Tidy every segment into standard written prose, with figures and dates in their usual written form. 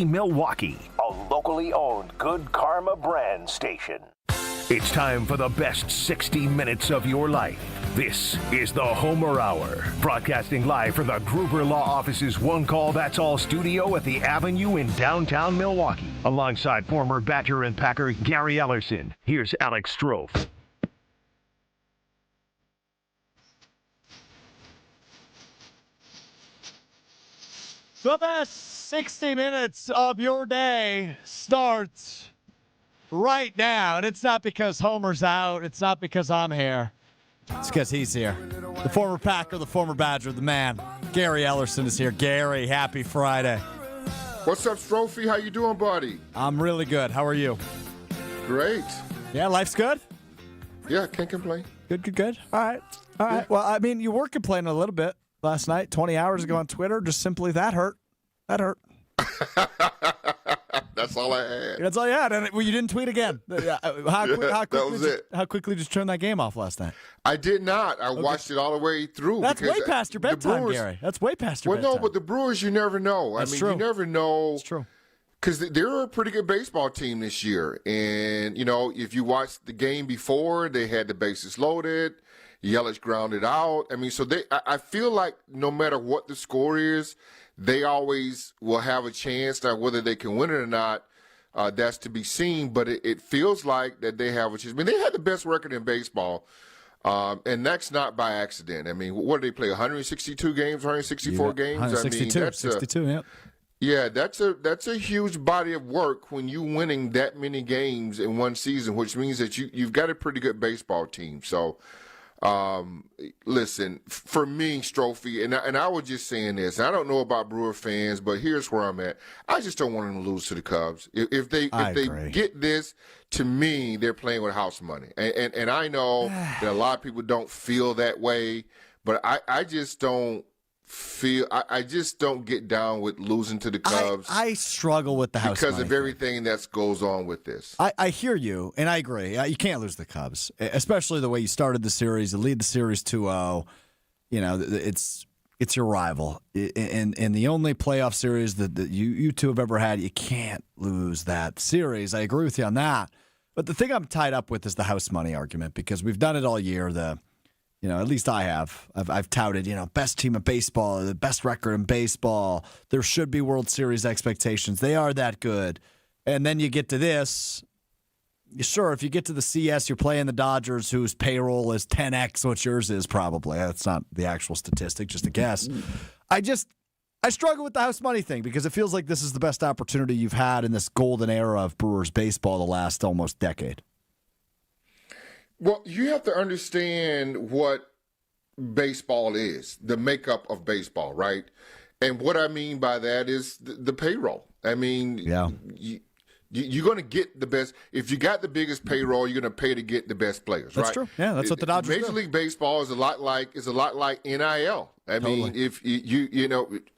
Milwaukee, a locally owned Good Karma brand station. It's time for the best 60 minutes of your life. This is the Homer Hour, broadcasting live from the Gruber Law Office's One Call That's All studio at the Avenue in downtown Milwaukee. Alongside former Badger and Packer Gary Ellerson, here's Alex Strofe. The best 60 minutes of your day starts right now. And it's not because Homer's out. It's not because I'm here. It's because he's here. The former Packer, the former Badger, the man. Gary Ellerson is here. Gary, happy Friday. What's up, Strophy? How you doing, buddy? I'm really good. How are you? Great. Yeah, life's good? Yeah, can't complain. Good. All right. Yeah. Well, I mean, you were complaining a little bit last night, 20 hours ago on Twitter. Just simply that hurt. That hurt. That's all I had. That's all you had. And you didn't tweet again. How quickly did you turn that game off last night? I did not. I watched it all the way through. That's way past your bedtime, Brewers, Gary. That's way past your bedtime. Well, no, but the Brewers, you never know. That's true. You never know. That's true. Because they're a pretty good baseball team this year. And, if you watched the game before, they had the bases loaded. Yelich grounded out. So I feel like no matter what the score is, they always will have a chance. Now, whether they can win it or not, that's to be seen. But it feels like that they have a chance. They had the best record in baseball, and that's not by accident. What did they play? 162 games, 164 games? 162, 62, yeah. Yeah, that's a huge body of work when you winning that many games in one season, which means that you've got a pretty good baseball team. So, listen, for me, Strophy, and I was just saying this. I don't know about Brewer fans, but here's where I'm at. I just don't want them to lose to the Cubs. If they get this, to me, they're playing with house money. And I know that a lot of people don't feel that way, but I just don't feel. I just don't get down with losing to the Cubs. I struggle with the house because money of everything that goes on with this. I hear you, and I agree. You can't lose the Cubs, especially the way you started the series. You lead the series 2-0. It's your rival, and the only playoff series that you two have ever had. You can't lose that series. I agree with you on that. But the thing I'm tied up with is the house money argument, because we've done it all year. At least I have. I've touted, best team of baseball, the best record in baseball. There should be World Series expectations. They are that good. And then you get to this. Sure, if you get to the CS, you're playing the Dodgers, whose payroll is 10x what yours is probably. That's not the actual statistic, just a guess. I struggle with the house money thing because it feels like this is the best opportunity you've had in this golden era of Brewers baseball the last almost decade. Well, you have to understand what baseball is, the makeup of baseball, right? And what I mean by that is the payroll. Yeah. You're going to get the best. If you got the biggest payroll, you're going to pay to get the best players, right? That's true. Yeah, that's what the Dodgers do. Major League Baseball is a lot like NIL. Totally. If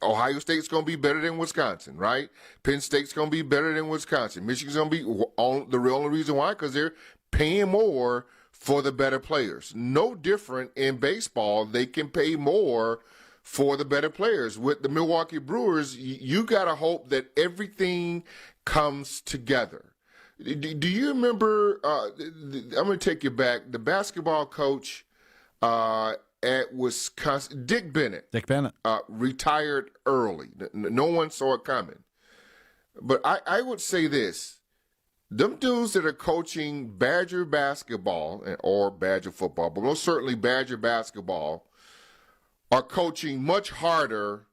Ohio State's going to be better than Wisconsin, right? Penn State's going to be better than Wisconsin. Michigan's going to be the only reason why, because they're paying more for the better players. No different in baseball. They can pay more for the better players. With the Milwaukee Brewers, you got to hope that everything comes together. Do you remember, I'm going to take you back, the basketball coach at Wisconsin, Dick Bennett. Retired early. No one saw it coming. But I would say this. Them dudes that are coaching Badger basketball or Badger football, but most certainly Badger basketball, are coaching much harder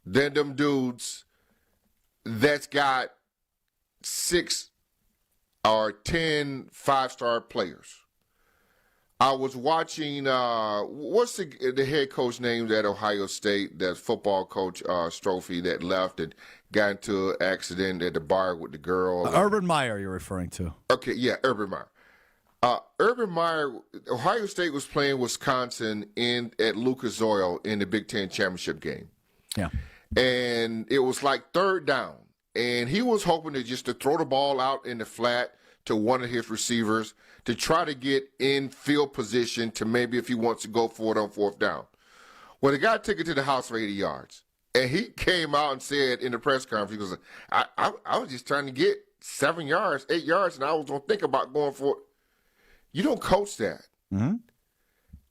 than them dudes that's got 6 or 10 5-star players. I was watching, what's the head coach named at Ohio State, that football coach, Strophy, that left and got into an accident at the bar with the girl. Urban Meyer you're referring to. Okay, yeah, Urban Meyer. Urban Meyer, Ohio State was playing Wisconsin at Lucas Oil in the Big Ten championship game. Yeah. And it was like third down. And he was hoping to throw the ball out in the flat to one of his receivers to try to get in field position to maybe if he wants to go for it on fourth down. Well, the guy took it to the house for 80 yards. And he came out and said in the press conference, he goes, I was just trying to get 7 yards, 8 yards, and I was going to think about going for it. You don't coach that. Mm-hmm.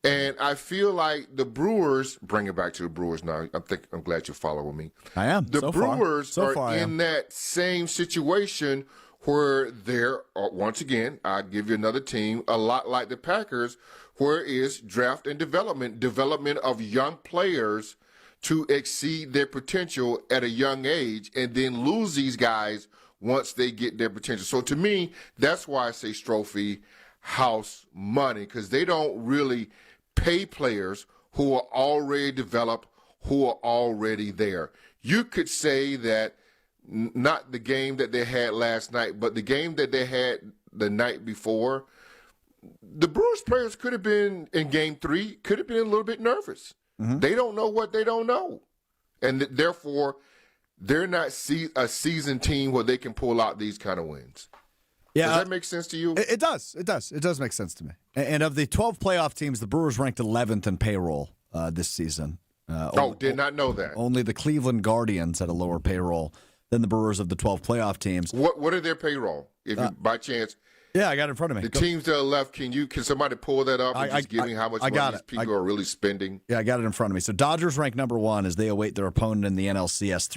And I feel like the Brewers, bring it back to the Brewers now. I'm glad you're following me. I am. The Brewers are in that same situation where they're, once again, I'll give you another team, a lot like the Packers, where is draft and development of young players to exceed their potential at a young age and then lose these guys once they get their potential. So to me, that's why I say Strophy house money, because they don't really pay players who are already developed, who are already there. You could say that not the game that they had last night, but the game that they had the night before, the Brewers players could have been in game 3, could have been a little bit nervous. Mm-hmm. They don't know what they don't know. And therefore, they're not a seasoned team where they can pull out these kind of wins. Yeah, does that make sense to you? It does. It does. It does make sense to me. And of the 12 playoff teams, the Brewers ranked 11th in payroll this season. Did not know that. Only the Cleveland Guardians had a lower payroll than the Brewers of the 12 playoff teams. What are their payroll? If you, by chance, yeah, I got it in front of me. The teams that are left, can somebody pull that up and just give me how much money these people are really spending? Yeah, I got it in front of me. So Dodgers rank number 1 as they await their opponent in the NLCS.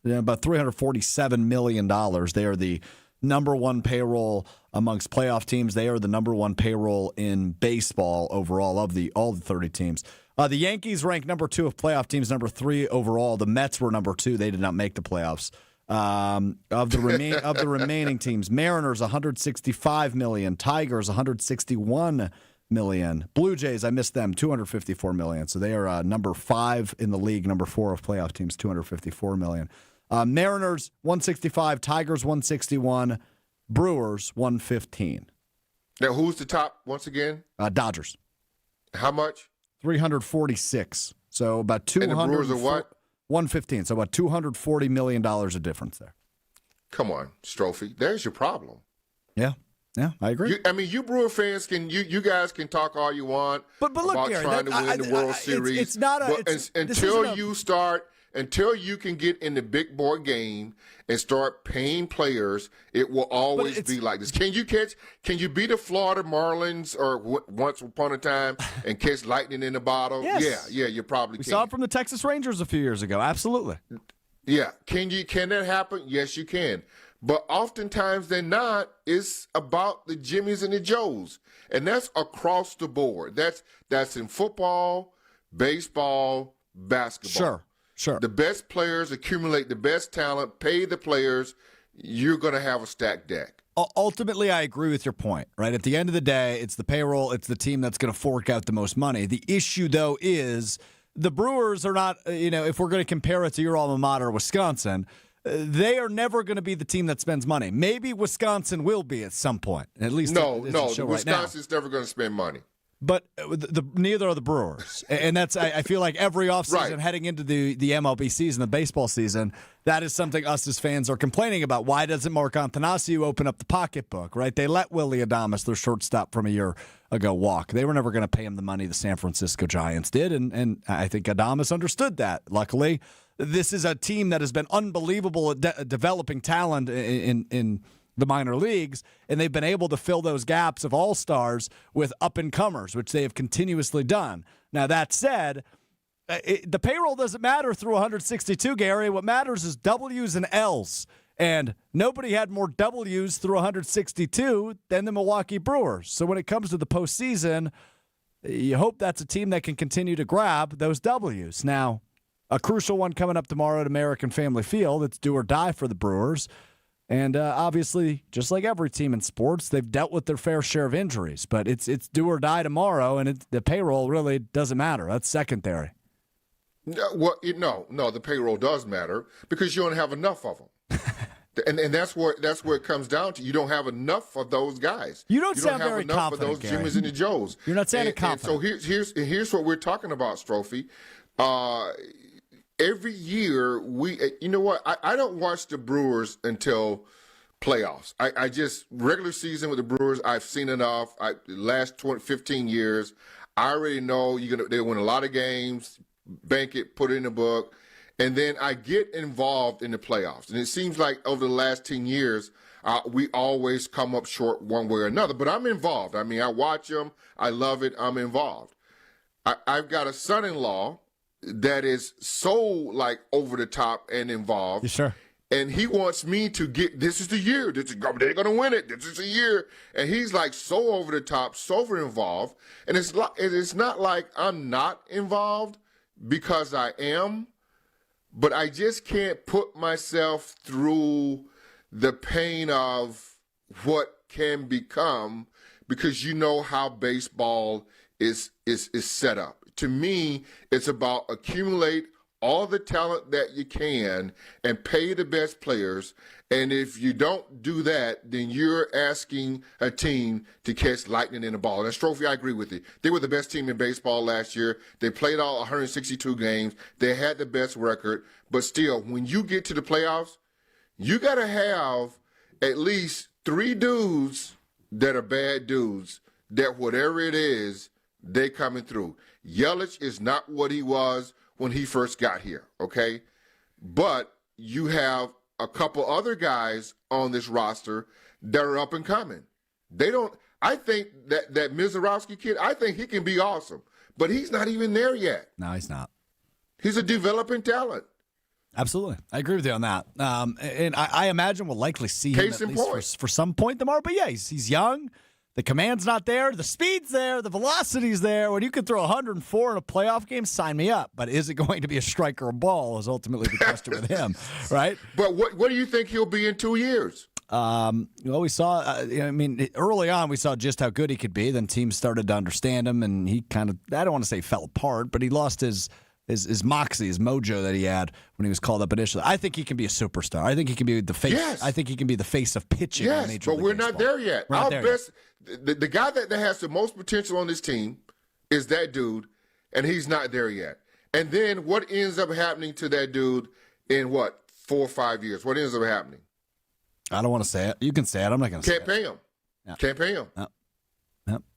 About $347 million. They are the number 1 payroll amongst playoff teams. They are the number 1 payroll in baseball overall of all the 30 teams. The Yankees rank number 2 of playoff teams, number 3 overall. The Mets were number 2. They did not make the playoffs. Of the remaining teams, Mariners $165 million, Tigers $161 million, Blue Jays, I missed them, $254 million. So they are number 5 in the league, number 4 of playoff teams, $254 million. Mariners $165, Tigers $161, Brewers $115. Now who's the top once again? Dodgers. How much? $346. So about 200. And the Brewers are what? 115, so about $240 million of difference there. Come on, Strophy. There's your problem. Yeah, I agree. You Brewer fans you guys can talk all you want look, about Gary, trying to win the World Series. It's not until you can get in the big boy game and start paying players, it will always be like this. Can you beat the Florida Marlins or once upon a time and catch lightning in the bottle? Yes. Yeah, you probably can. We saw it from the Texas Rangers a few years ago. Absolutely. Yeah. Can that happen? Yes, you can. But oftentimes than not, it's about the Jimmies and the Joes. And that's across the board. That's in football, baseball, basketball. Sure. The best players accumulate the best talent, pay the players. You're going to have a stacked deck. Ultimately, I agree with your point, right? At the end of the day, it's the payroll. It's the team that's going to fork out the most money. The issue, though, is the Brewers are not, if we're going to compare it to your alma mater, Wisconsin, they are never going to be the team that spends money. Maybe Wisconsin will be at some point. At least Wisconsin's never going to spend money. But neither are the Brewers. And that's, I feel like every offseason heading into the MLB season, the baseball season, that is something us as fans are complaining about. Why doesn't Mark Antanasio open up the pocketbook, right? They let Willie Adames, their shortstop from a year ago, walk. They were never going to pay him the money the San Francisco Giants did, and I think Adames understood that. Luckily, this is a team that has been unbelievable at developing talent in the minor leagues, and they've been able to fill those gaps of all-stars with up-and-comers, which they have continuously done. Now, that said, the payroll doesn't matter through 162, Gary. What matters is W's and L's, and nobody had more W's through 162 than the Milwaukee Brewers. So when it comes to the postseason, you hope that's a team that can continue to grab those W's. Now, a crucial one coming up tomorrow at American Family Field. It's do or die for the Brewers. And obviously, just like every team in sports, they've dealt with their fair share of injuries. But it's do or die tomorrow, and the payroll really doesn't matter. That's secondary. No, the payroll does matter because you don't have enough of them. and that's where it comes down to. You don't have enough of those guys. You don't sound have very enough confident, of those Gary. Jimmys and the Joes. You're not sounding confident. And so here's what we're talking about, Strophy. Every year, I don't watch the Brewers until playoffs. I just, regular season with the Brewers, I've seen enough. Last 15 years, I already know they win a lot of games, bank it, put it in the book, and then I get involved in the playoffs. And it seems like over the last 10 years, we always come up short one way or another. But I'm involved. I mean, I watch them. I love it. I'm involved. I've got a son-in-law that is so, like, over the top and involved. You sure? And he wants me to get, this is the year. They're going to win it. This is the year. And he's like so over the top, so over involved. And it's not like I'm not involved, because I am, but I just can't put myself through the pain of what can become, because you know how baseball is set up. To me, it's about accumulate all the talent that you can and pay the best players. And if you don't do that, then you're asking a team to catch lightning in a ball. And Strophe, I agree with you. They were the best team in baseball last year. They played all 162 games. They had the best record. But still, when you get to the playoffs, you got to have at least 3 dudes that are bad dudes, that whatever it is, they coming through. Yelich is not what he was when he first got here, okay? But you have a couple other guys on this roster that are up and coming. I think that Mizorowski kid, I think he can be awesome, but he's not even there yet. No, he's not. He's a developing talent. Absolutely. I agree with you on that. And I imagine we'll likely see him Case at in least point. for some point tomorrow. But yeah, he's young. The command's not there. The speed's there. The velocity's there. When you can throw 104 in a playoff game, sign me up. But is it going to be a strike or a ball is ultimately the question with him, right? But what do you think he'll be in 2 years? Well, we saw, early on, we saw just how good he could be. Then teams started to understand him, and he kind of, I don't want to say fell apart, but he lost his moxie, his mojo that he had when he was called up initially. I think he can be a superstar. I think he can be the face. Yes. I think he can be the face of pitching. In Yes, Major but League we're Baseball. not there yet. We're not Our there best, the guy that has the most potential on this team is that dude, and he's not there yet. And then what ends up happening to that dude in 4 or 5 years? What ends up happening? I don't want to say it. You can say it. I'm not going to say Can't pay him. Yeah. Can't pay him. No.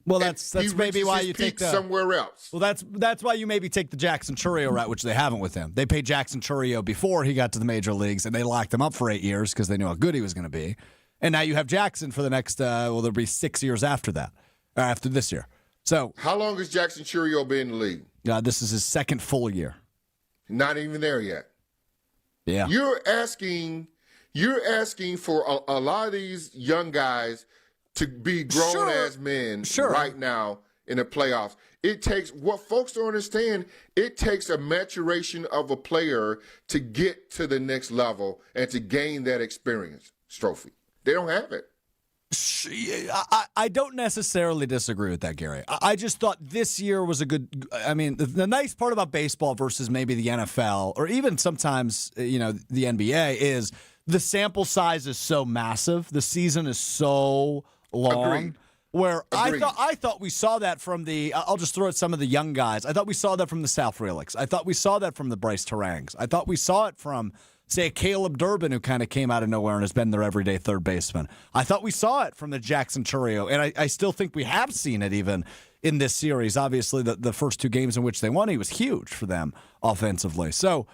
Well, that's He maybe reaches why his you peak take the somewhere else. Well, that's why you maybe take the Jackson Chourio route, which they haven't with him. They paid Jackson Chourio before he got to the major leagues, and they locked him up for 8 years because they knew how good he was going to be. And now you have Jackson for the next, there'll be 6 years after that, after this year. So How long has Jackson Chourio been in the league? this is his second full year. Not even there yet. Yeah. You're asking for a lot of these young guys to be grown-ass men right now in the playoffs. It takes, what folks don't understand, it takes a maturation of a player to get to the next level and to gain that experience, Strophe. They don't have it. I don't necessarily disagree with that, Gary. I just thought this year was a good. I mean, the nice part about baseball versus maybe the NFL or even sometimes the NBA is the sample size is so massive. The season is so long. Agreed. Where Agreed. I thought we saw that from the. I'll just throw at some of the young guys. I thought we saw that from the Sal Freliks. I thought we saw that from the Bryce Terangs. I thought we saw it from, say, a Caleb Durbin who kind of came out of nowhere and has been their everyday third baseman. I thought we saw it from the Jackson Chourio, and I still think we have seen it even in this series. Obviously, the first 2 games in which they won, he was huge for them offensively. So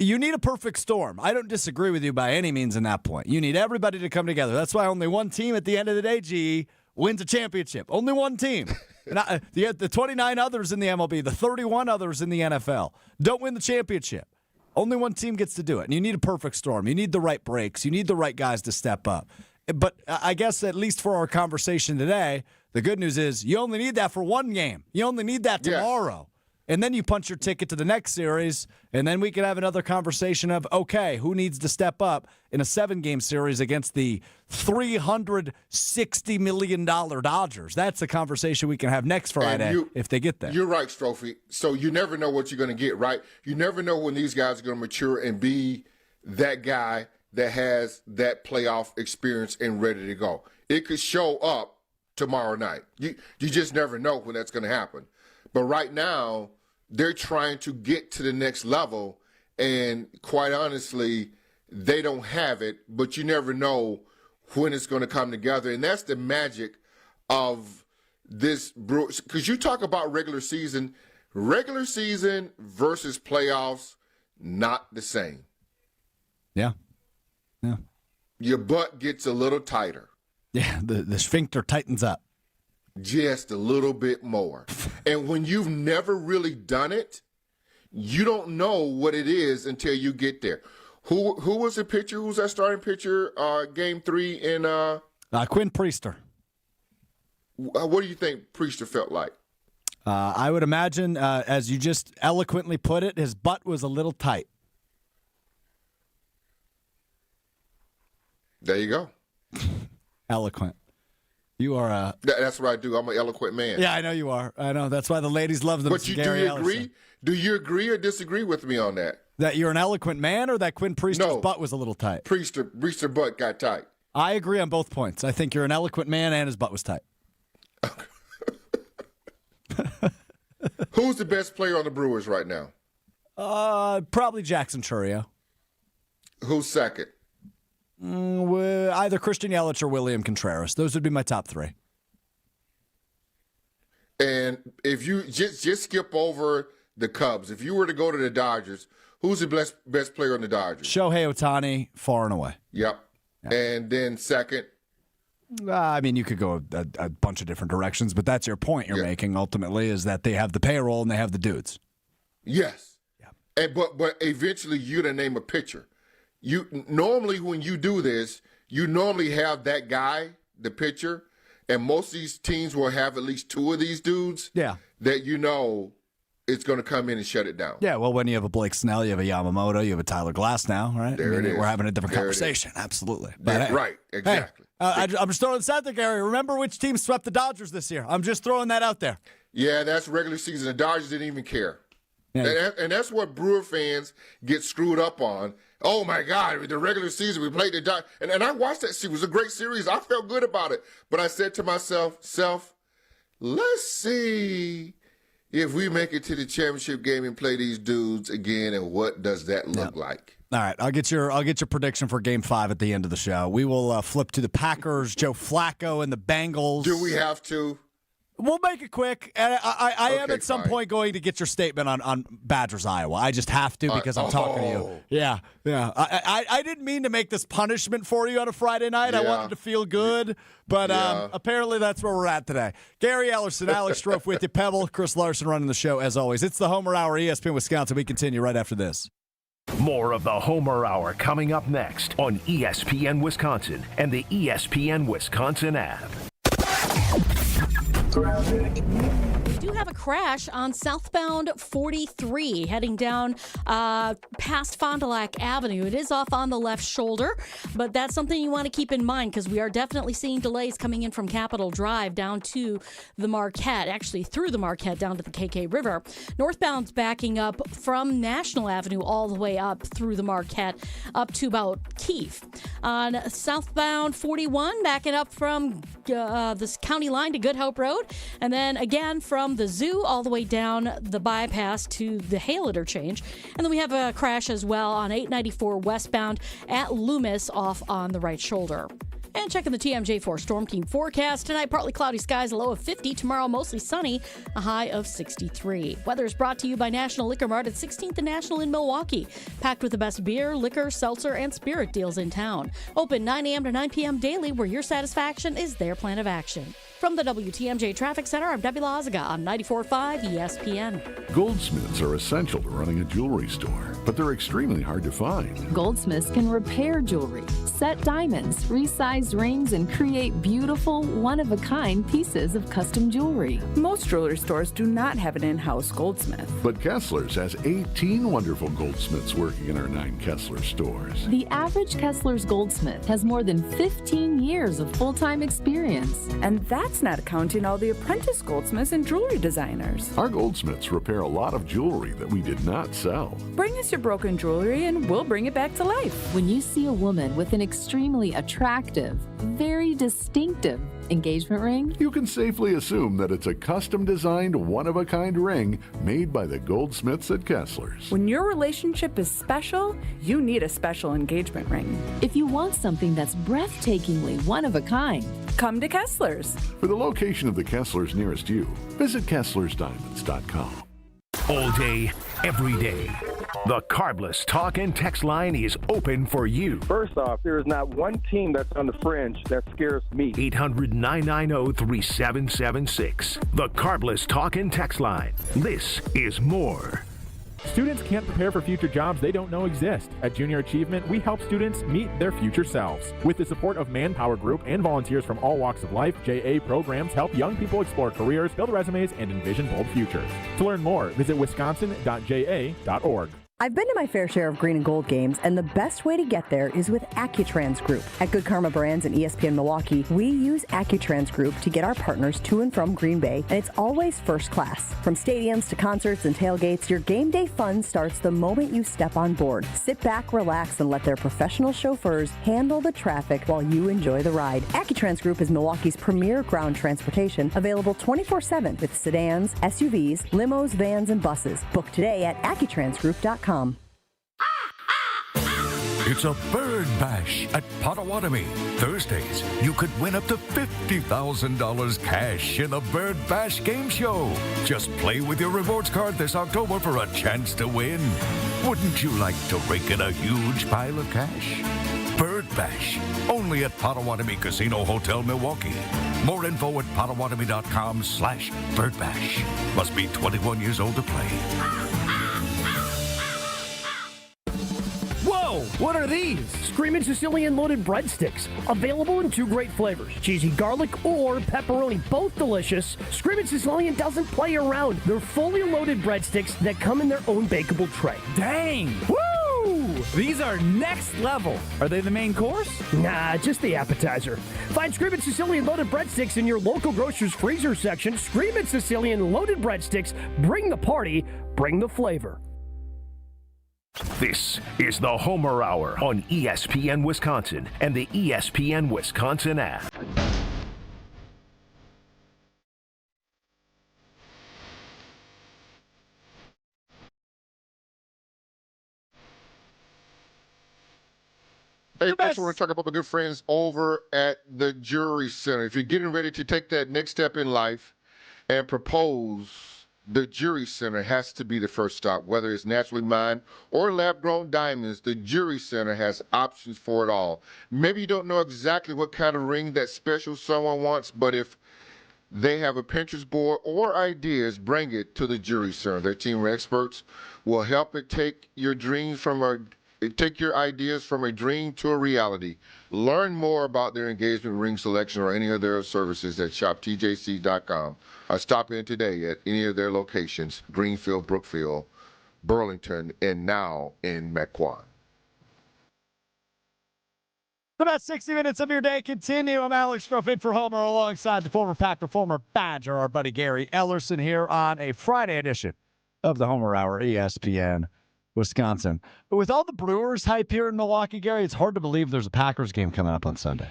you need a perfect storm. I don't disagree with you by any means in that point. You need everybody to come together. That's why only one team at the end of the day, GE, wins a championship. Only one team. And the 29 others in the MLB, the 31 others in the NFL don't win the championship. Only one team gets to do it. And you need a perfect storm. You need the right breaks. You need the right guys to step up. But I guess at least for our conversation today, the good news is you only need that for one game. You only need that tomorrow. And then you punch your ticket to the next series, and then we can have another conversation of, okay, who needs to step up in a 7-game series against the $360 million Dodgers? That's the conversation we can have next Friday if they get there. You're right, Strophe. So you never know what you're going to get, right? You never know when these guys are going to mature and be that guy that has that playoff experience and ready to go. It could show up tomorrow night. You just never know when that's going to happen. But right now, they're trying to get to the next level, and quite honestly, they don't have it, but you never know when it's going to come together. And that's the magic of this Brewers, because you talk about regular season regular season versus playoffs, not the same. Yeah. Your butt gets a little tighter. Yeah, the sphincter tightens up. Just a little bit more. And when you've never really done it, you don't know what it is until you get there. Who was the pitcher? Who's that starting pitcher? Game 3 in Quinn Priester. What do you think Priester felt like? I would imagine, as you just eloquently put it, his butt was a little tight. There you go. Eloquent. You are a... That's what I do. I'm an eloquent man. Yeah, I know you are. I know. That's why the ladies love them. But do you agree? Do you agree or disagree with me on that? That you're an eloquent man, or that Quinn Priester's butt was a little tight? Priester butt got tight. I agree on both points. I think you're an eloquent man and his butt was tight. Who's the best player on the Brewers right now? Probably Jackson Chourio. Who's second? Either Christian Yelich or William Contreras. Those would be my top 3. And if you just skip over the Cubs, if you were to go to the Dodgers, who's the best player on the Dodgers? Shohei Ohtani, far and away. Yep. And then second? I mean, you could go a bunch of different directions, but that's your point you're making ultimately, is that they have the payroll and they have the dudes. Yes. Yeah. But eventually you're to name a pitcher. Normally when you do this, you normally have that guy, the pitcher, and most of these teams will have at least 2 of these dudes that you know it's going to come in and shut it down. Yeah, well, when you have a Blake Snell, you have a Yamamoto, you have a Tyler Glass now, right? There it is. We're having a different conversation. Absolutely. But, right, exactly. Hey, I'm just throwing this out there, Gary. Remember which team swept the Dodgers this year? I'm just throwing that out there. Yeah, that's regular season. The Dodgers didn't even care. Yeah. And that's what Brewer fans get screwed up on. Oh, my God, the regular season, we played the Dodgers. And I watched that series. It was a great series. I felt good about it. But I said to myself, let's see if we make it to the championship game and play these dudes again, and what does that look like? All right, I'll get your prediction for Game 5 at the end of the show. We will flip to the Packers, Joe Flacco, and the Bengals. Do we have to? We'll make it quick. And I am at some point going to get your statement on Badgers, Iowa. I just have to because I'm talking to you. Yeah. I didn't mean to make this punishment for you on a Friday night. I wanted to feel good, but apparently that's where we're at today. Gary Ellerson, Alex Strofe with you, Pebble, Chris Larson running the show as always. It's the Homer Hour, ESPN Wisconsin. We continue right after this. More of the Homer Hour coming up next on ESPN Wisconsin and the ESPN Wisconsin app. We do have a crash on southbound 43 heading down past Fond du Lac Avenue. It is off on the left shoulder, but that's something you want to keep in mind because we are definitely seeing delays coming in from Capitol Drive down to the Marquette, actually through the Marquette down to the KK River. Northbound's backing up from National Avenue all the way up through the Marquette up to about Keefe. On southbound 41, backing up from this county line to Good Hope Road. And then again from the zoo all the way down the bypass to the Hale interchange. And then we have a crash as well on 894 westbound at Loomis off on the right shoulder. And checking the TMJ4 Storm Team forecast. Tonight, partly cloudy skies, a low of 50. Tomorrow, mostly sunny, a high of 63. Weather is brought to you by National Liquor Mart at 16th and National in Milwaukee. Packed with the best beer, liquor, seltzer, and spirit deals in town. Open 9 a.m. to 9 p.m. daily, where your satisfaction is their plan of action. From the WTMJ Traffic Center, I'm Debbie Lazaga on 94.5 ESPN. Goldsmiths are essential to running a jewelry store, but they're extremely hard to find. Goldsmiths can repair jewelry, set diamonds, resize rings, and create beautiful, one-of-a-kind pieces of custom jewelry. Most jewelry stores do not have an in-house goldsmith. But Kessler's has 18 wonderful goldsmiths working in our 9 Kessler stores. The average Kessler's goldsmith has more than 15 years of full-time experience. And that's not counting all the apprentice goldsmiths and jewelry designers. Our goldsmiths repair a lot of jewelry that we did not sell. Bring us your broken jewelry and we'll bring it back to life. When you see a woman with an extremely attractive, very distinctive engagement ring, you can safely assume that it's a custom-designed, one-of-a-kind ring made by the goldsmiths at Kessler's. When your relationship is special, you need a special engagement ring. If you want something that's breathtakingly one-of-a-kind, come to Kessler's. For the location of the Kessler's nearest you, visit KesslersDiamonds.com. All day, every day. The Carbless Talk and Text line is open for you. First off, there is not one team that's on the fringe that scares me. 800-990-3776. The Carbless Talk and Text line. This is more. Students can't prepare for future jobs they don't know exist. At Junior Achievement, we help students meet their future selves. With the support of Manpower Group and volunteers from all walks of life, JA programs help young people explore careers, build resumes, and envision bold futures. To learn more, visit wisconsin.ja.org. I've been to my fair share of green and gold games, and the best way to get there is with AccuTrans Group. At Good Karma Brands and ESPN Milwaukee, we use AccuTrans Group to get our partners to and from Green Bay, and it's always first class. From stadiums to concerts and tailgates, your game day fun starts the moment you step on board. Sit back, relax, and let their professional chauffeurs handle the traffic while you enjoy the ride. AccuTrans Group is Milwaukee's premier ground transportation, available 24/7 with sedans, SUVs, limos, vans, and buses. Book today at AccuTransGroup.com. It's a bird bash at Potawatomi. Thursdays, you could win up to $50,000 cash in the Bird Bash game show. Just play with your rewards card this October for a chance to win. Wouldn't you like to rake in a huge pile of cash? Bird Bash, only at Potawatomi Casino Hotel, Milwaukee. More info at potawatomi.com/birdbash. Must be 21 years old to play. Whoa! What are these? Screamin' Sicilian loaded breadsticks. Available in 2 great flavors, cheesy garlic or pepperoni. Both delicious. Screamin' Sicilian doesn't play around. They're fully loaded breadsticks that come in their own bakeable tray. Dang! Woo! These are next level. Are they the main course? Nah, just the appetizer. Find Screamin' Sicilian loaded breadsticks in your local grocer's freezer section. Screamin' Sicilian loaded breadsticks. Bring the party, bring the flavor. This is the Homer Hour on ESPN Wisconsin and the ESPN Wisconsin app. Hey, folks, we're going to talk about my good friends over at the Jury Center. If you're getting ready to take that next step in life and propose, the Jury Center has to be the first stop. Whether it's naturally mined or lab-grown diamonds, the Jury Center has options for it all. Maybe you don't know exactly what kind of ring that special someone wants, but if they have a Pinterest board or ideas, bring it to the Jury Center. Their team of experts will help it take your ideas from a dream to a reality. Learn more about their engagement ring selection or any of their services at shoptjc.com. Stop in today at any of their locations, Greenfield, Brookfield, Burlington, and now in Mequon. The best 60 minutes of your day continue. I'm Alex Strofe in for Homer alongside the former Packer, former Badger, our buddy Gary Ellerson here on a Friday edition of the Homer Hour, ESPN Wisconsin. But with all the Brewers hype here in Milwaukee, Gary, it's hard to believe there's a Packers game coming up on Sunday.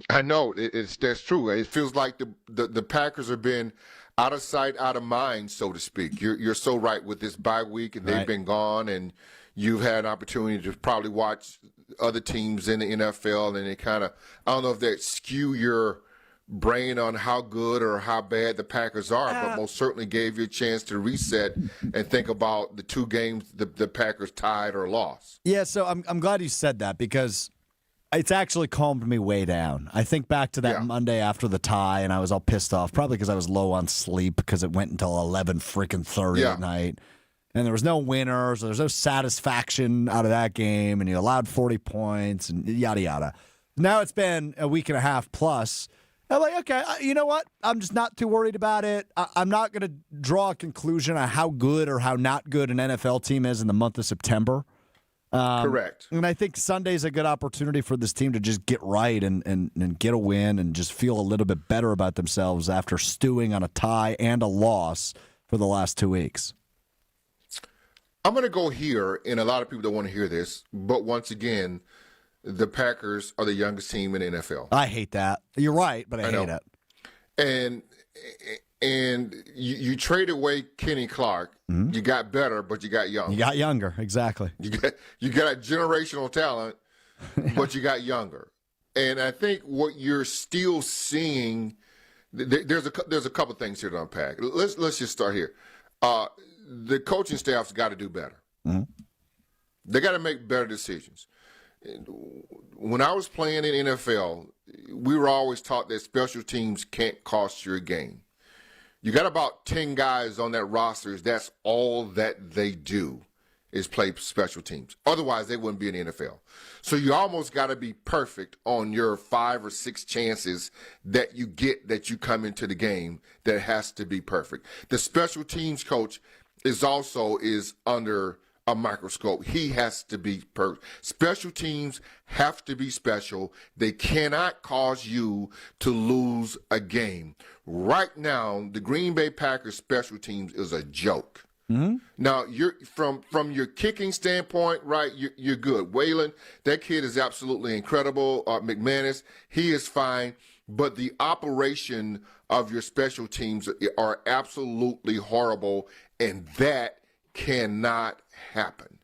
I know that's true. It feels like the Packers have been out of sight, out of mind, so to speak. You're so right with this bye week, and they've been gone, and you've had an opportunity to probably watch other teams in the NFL, and they kind of, I don't know if they skew your brain on how good or how bad the Packers are, but most certainly gave you a chance to reset and think about the 2 games the Packers tied or lost. Yeah, so I'm glad you said that because it's actually calmed me way down. I think back to that Monday after the tie, and I was all pissed off, probably because I was low on sleep because it went until 11:30 at night. And there was no winners, so there's no satisfaction out of that game, and you allowed 40 points, and yada, yada. Now it's been a week and a half plus. I'm like, okay, you know what? I'm just not too worried about it. I'm not going to draw a conclusion on how good or how not good an NFL team is in the month of September. Correct. And I think Sunday's a good opportunity for this team to just get right and get a win and just feel a little bit better about themselves after stewing on a tie and a loss for the last 2 weeks. I'm going to go here, and a lot of people don't want to hear this, but once again, the Packers are the youngest team in the NFL. I hate that. You're right, but I hate it. And you trade away Kenny Clark. Mm-hmm. You got better, but you got younger. You got younger, exactly. You got generational talent, but you got younger. And I think what you're still seeing, there's a couple things here to unpack. Let's just start here. the coaching staff's got to do better. Mm-hmm. They got to make better decisions. When I was playing in NFL, we were always taught that special teams can't cost you a game. You got about 10 guys on that roster. That's all that they do is play special teams. Otherwise, they wouldn't be in the NFL. So you almost got to be perfect on your 5 or 6 chances that you get that you come into the game. That has to be perfect. The special teams coach is under a microscope. He has to be perfect. Special teams have to be special. They cannot cause you to lose a game. Right now, the Green Bay Packers special teams is a joke. Mm-hmm. Now, you're from your kicking standpoint, right? You're good. Waylon, that kid is absolutely incredible. McManus, he is fine. But the operation of your special teams are absolutely horrible, and that cannot happen.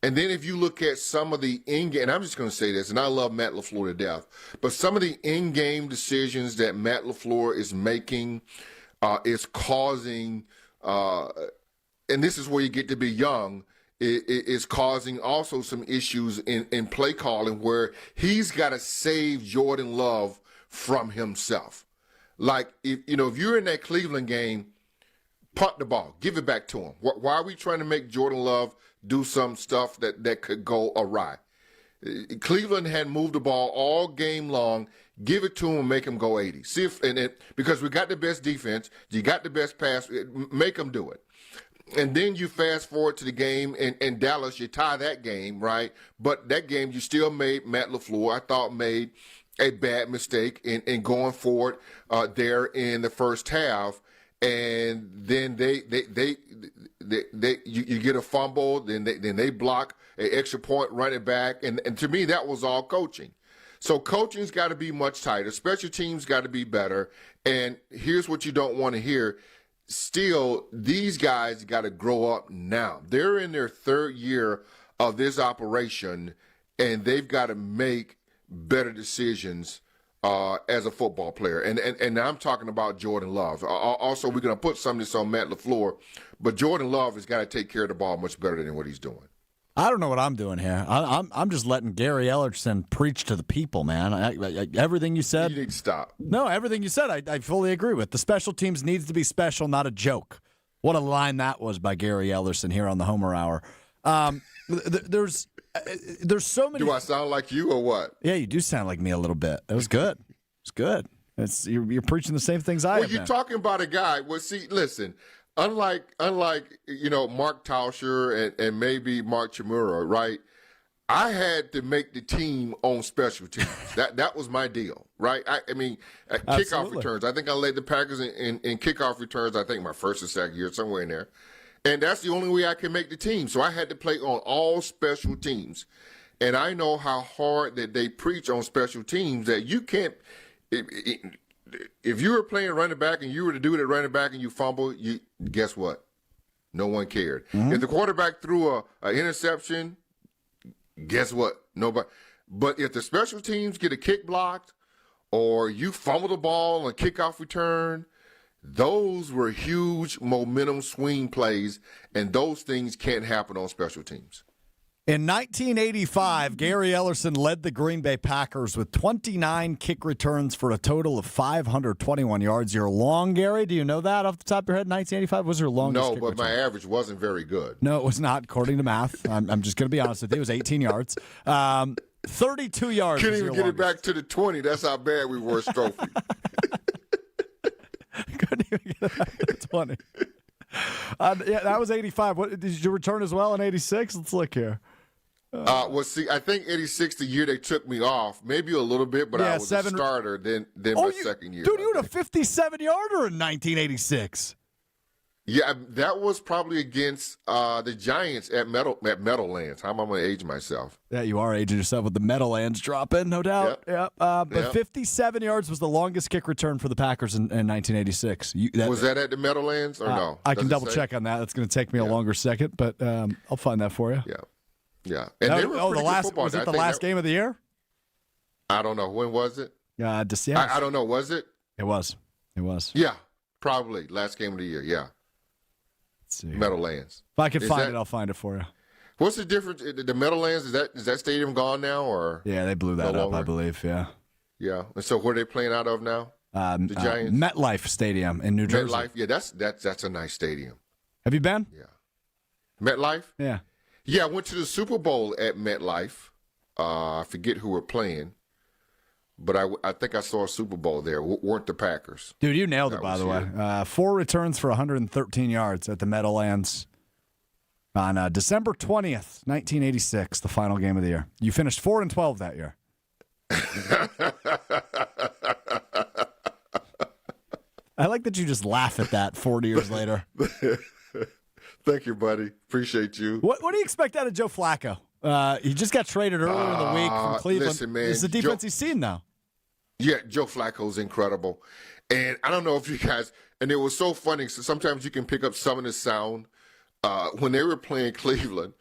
And then if you look at some of the in-game, and I'm just going to say this, and I love Matt LaFleur to death, but some of the in-game decisions that Matt LaFleur is making is causing, and this is where you get to be young, is causing also some issues in play calling where he's got to save Jordan Love from himself. Like, if you're in that Cleveland game, punt the ball, give it back to him. Why are we trying to make Jordan Love do some stuff that could go awry? Cleveland had moved the ball all game long. Give it to him and make him go 80. See if because we got the best defense, you got the best pass, make them do it. And then you fast forward to the game in Dallas, you tie that game, right? But that game you still made Matt LaFleur, I thought, made a bad mistake in going forward there in the first half. And then you get a fumble, then they block an extra point, run it back, and to me that was all coaching. So coaching's got to be much tighter. Special teams got to be better. And here's what you don't want to hear: still, these guys got to grow up now. They're in their 3rd year of this operation, and they've got to make better decisions as a football player. And I'm talking about Jordan Love. Also, we're going to put some of this on Matt LaFleur, but Jordan Love has got to take care of the ball much better than what he's doing. I don't know what I'm doing here. I'm just letting Gary Ellerson preach to the people, man. Everything you said. You need to stop. No, everything you said, I fully agree with. The special teams needs to be special, not a joke. What a line that was by Gary Ellerson here on the Homer Hour. There's so many. Do I sound like you or what? Yeah, you do sound like me a little bit. It was good. It's good. You're preaching the same things I am. Well, you're talking about a guy. Well, see, listen. Unlike Mark Tauscher and maybe Mark Chimura, right? I had to make the team on special teams. That was my deal, right? I mean, kickoff returns. I think I led the Packers in kickoff returns. I think my first or second year, somewhere in there. And that's the only way I can make the team. So I had to play on all special teams. And I know how hard that they preach on special teams that you can't. If you were playing running back and you were to do it at running back and you fumble, guess what? No one cared. Mm-hmm. If the quarterback threw an interception, guess what? Nobody. But if the special teams get a kick blocked or you fumble the ball on a kickoff return, those were huge momentum swing plays, and those things can't happen on special teams. In 1985, Gary Ellerson led the Green Bay Packers with 29 kick returns for a total of 521 yards. You're long, Gary? Do you know that off the top of your head? 1985 was your longest kick return? return? My average wasn't very good. No, it was not, according to math. I'm just going to be honest with you. It was 18 yards. 32 yards. Couldn't even get it back to the 20. That's how bad we were, Strophy. Couldn't even get it back to the 20. Yeah, that was 85. What did you return as well in 86? Let's look here. Well, see, I think 86, the year they took me off, maybe a little bit, but I was a starter then my second year. Dude, you had a 57-yarder in 1986. Yeah, that was probably against the Giants at Meadowlands. How am I going to age myself? Yeah, you are aging yourself with the Meadowlands dropping, no doubt. Yep. But 57 yards was the longest kick return for the Packers in 1986. Was that at the Meadowlands or no? I can double check on that. That's going to take me a longer second, but I'll find that for you. Yeah. And they were pretty good football. Was it the last game of the year? I don't know. When was it? I don't know. Was it? It was. Yeah, probably. Last game of the year, yeah. Meadowlands. If I can find it, I'll find it for you. What's the difference? The Meadowlands, is that stadium gone now? Or yeah, they blew that up, I believe, yeah. Yeah. And so where are they playing out of now? The Giants? MetLife Stadium in New Jersey. MetLife, yeah, that's a nice stadium. Have you been? Yeah. MetLife? Yeah. Yeah, I went to the Super Bowl at MetLife. I forget who were playing, but I think I saw a Super Bowl there. Weren't the Packers? Dude, you nailed it, by the way. 4 returns for 113 yards at the Meadowlands on December 20th, 1986, the final game of the year. You finished 4-12 that year. I like that you just laugh at that 40 years later. Thank you, buddy. Appreciate you. What do you expect out of Joe Flacco? He just got traded earlier in the week from Cleveland. Listen, man, it's the defense he's seen now. Yeah, Joe Flacco's incredible. And I don't know if you guys, and it was so funny, so sometimes you can pick up some of the sound. When they were playing Cleveland,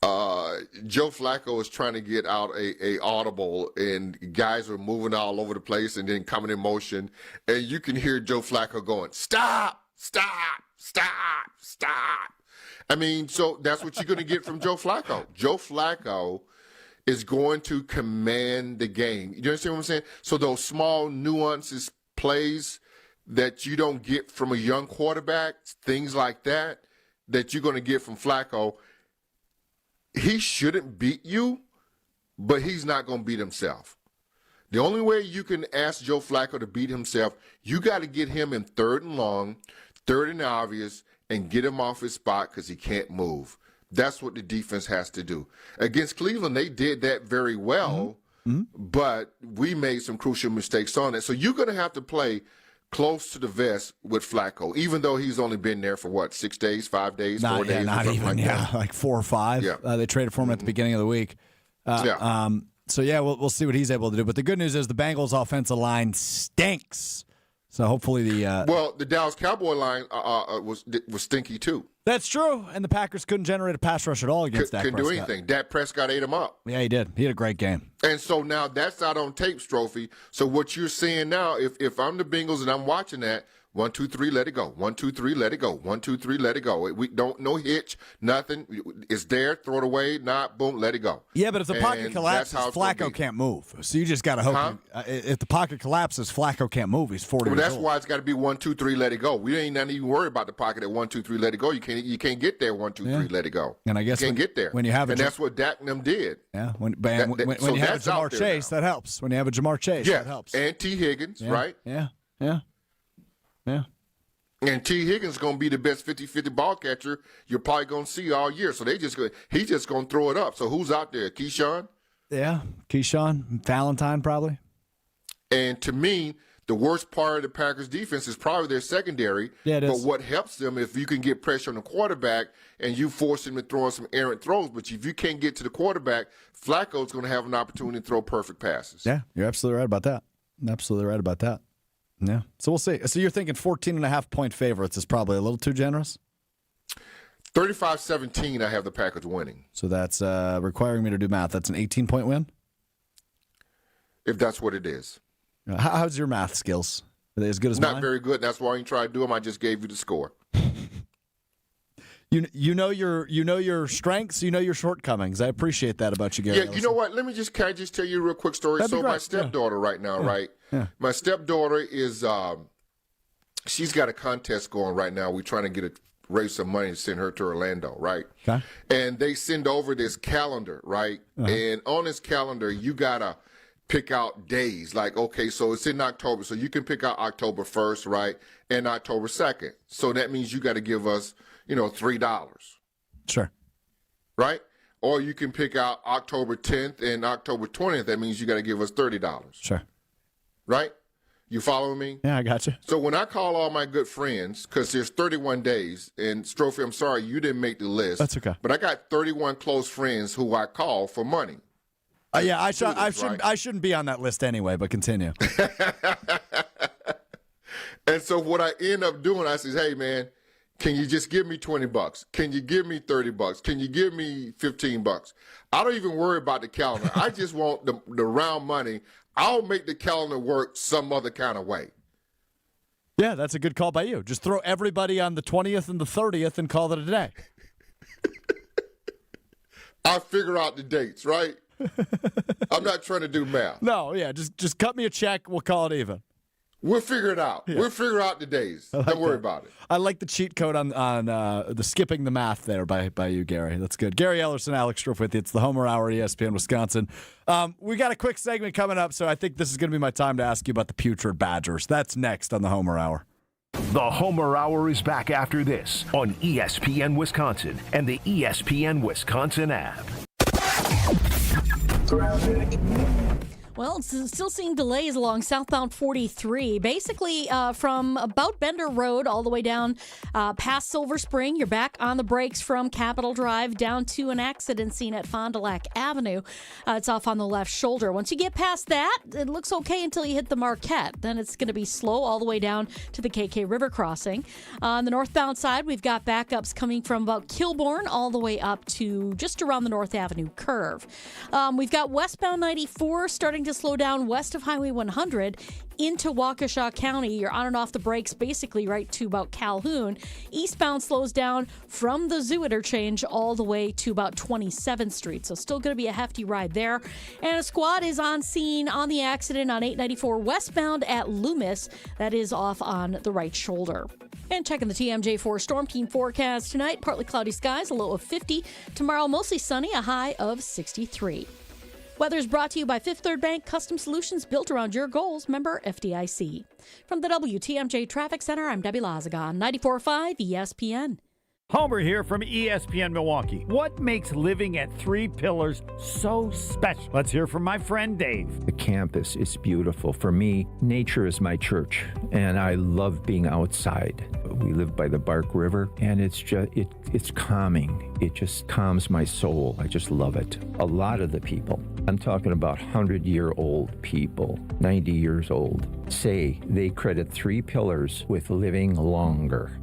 Joe Flacco was trying to get out a audible, and guys were moving all over the place and then coming in motion. And you can hear Joe Flacco going, stop, stop, stop, stop. I mean, so that's what you're going to get from Joe Flacco. Joe Flacco is going to command the game. You understand what I'm saying? So those small nuances, plays that you don't get from a young quarterback, things like that you're going to get from Flacco, he shouldn't beat you, but he's not going to beat himself. The only way you can ask Joe Flacco to beat himself, you got to get him in 3rd and long, 3rd and obvious, and get him off his spot because he can't move. That's what the defense has to do. Against Cleveland, they did that very well, but we made some crucial mistakes on it. So you're going to have to play close to the vest with Flacco, even though he's only been there for, 6 days, 5 days, 4 days? Not even, like 4 or 5. Yeah. They traded for him at the beginning of the week. So, we'll see what he's able to do. But the good news is the Bengals' offensive line stinks. So hopefully the Dallas Cowboy line was stinky too. That's true, and the Packers couldn't generate a pass rush at all against Dak Prescott. Couldn't do anything. Dak Prescott ate him up. Yeah, he did. He had a great game. And so now that's out on tape, Strophy. So what you're seeing now, if I'm the Bengals and I'm watching that, 1, 2, 3, let it go. 1, 2, 3, let it go. 1, 2, 3, let it go. We don't no hitch, nothing. It's there, throw it away, not boom, let it go. Yeah, but if the pocket collapses, Flacco can't move. So you just got to hope. If the pocket collapses, Flacco can't move. He's 40 years old. That's why it's got to be 1, 2, 3, let it go. We ain't not even worried about the pocket at 1, 2, 3, let it go. You can't get there 1, 2, 3, let it go. And I guess you can't get there. When you have that's what Dak and them did. Yeah, when you have a Jamar Chase, that helps. When you have a Jamar Chase, that helps. And T. Higgins, right? Yeah. And T. Higgins is going to be the best 50-50 ball catcher you're probably going to see all year. So he's just going to throw it up. So who's out there? Keyshawn? Yeah, Keyshawn, Valentine probably. And to me, the worst part of the Packers defense is probably their secondary. Yeah, it is. But what helps them if you can get pressure on the quarterback and you force him to throw some errant throws. But if you can't get to the quarterback, Flacco's going to have an opportunity to throw perfect passes. Yeah, you're absolutely right about that. Yeah. So we'll see. So you're thinking 14.5-point favorites is probably a little too generous? 35-17, I have the Packers winning. So that's requiring me to do math. That's an 18-point win? If that's what it is. How's your math skills? Are they as good as mine? Not very good. That's why you try to do them. I just gave you the score. You know your strengths, you know your shortcomings. I appreciate that about you, Gary. Yeah, you know what? Can I just tell you a real quick story? That'd be great. My stepdaughter right now, right? Yeah. My stepdaughter is she's got a contest going right now. We're trying to raise some money to send her to Orlando, right? Okay. And they send over this calendar, right? Uh-huh. And on this calendar, you gotta pick out days. Like, okay, so it's in October, so you can pick out October 1st, right, and October 2nd. So that means you got to give us, $3. Sure. Right? Or you can pick out October 10th and October 20th. That means you got to give us $30. Sure. Right? You following me? Yeah, I got you. So when I call all my good friends, because there's 31 days, and Strophy, I'm sorry you didn't make the list. That's okay. But I got 31 close friends who I call for money. I shouldn't be on that list anyway, but continue. And so what I end up doing, I says, hey, man, can you just give me $20? Can you give me $30? Can you give me $15? I don't even worry about the calendar. I just want the round money. I'll make the calendar work some other kind of way. Yeah, that's a good call by you. Just throw everybody on the 20th and the 30th and call it a day. I'll figure out the dates, right? I'm not trying to do math. No, yeah, just cut me a check. We'll call it even. We'll figure it out. Yeah. We'll figure out the days. Don't worry about it. I like the cheat code on the skipping the math there by you, Gary. That's good. Gary Ellerson, Alex Strouf with you. It's the Homer Hour, ESPN Wisconsin. We got a quick segment coming up, so I think this is going to be my time to ask you about the putrid Badgers. That's next on the Homer Hour. The Homer Hour is back after this on ESPN Wisconsin and the ESPN Wisconsin app. Well, it's still seeing delays along southbound 43, basically from about Bender Road all the way down past Silver Spring. You're back on the brakes from Capitol Drive down to an accident scene at Fond du Lac Avenue. It's off on the left shoulder. Once you get past that, it looks okay until you hit the Marquette. Then it's going to be slow all the way down to the KK River crossing. On the northbound side, we've got backups coming from about Kilbourne all the way up to just around the North Avenue curve. We've got westbound 94 starting to slow down west of Highway 100 into Waukesha County. You're on and off the brakes basically right to about Calhoun. Eastbound slows down from the Zoo interchange all the way to about 27th Street. So still going to be a hefty ride there. And a squad is on scene on the accident on 894 westbound at Loomis. That is off on the right shoulder. And checking the TMJ4 Storm Team forecast tonight, partly cloudy skies, a low of 50. Tomorrow, mostly sunny, a high of 63. Weather is brought to you by Fifth Third Bank, custom solutions built around your goals. Member FDIC. From the WTMJ Traffic Center, I'm Debbie Lazagon, 94.5 ESPN. Homer here from ESPN Milwaukee. What makes living at Three Pillars so special? Let's hear from my friend Dave. The campus is beautiful. For me, nature is my church, and I love being outside. We live by the Bark River, and it's calming. It just calms my soul. I just love it. A lot of the people, I'm talking about 100-year-old people, 90 years old, say they credit Three Pillars with living longer.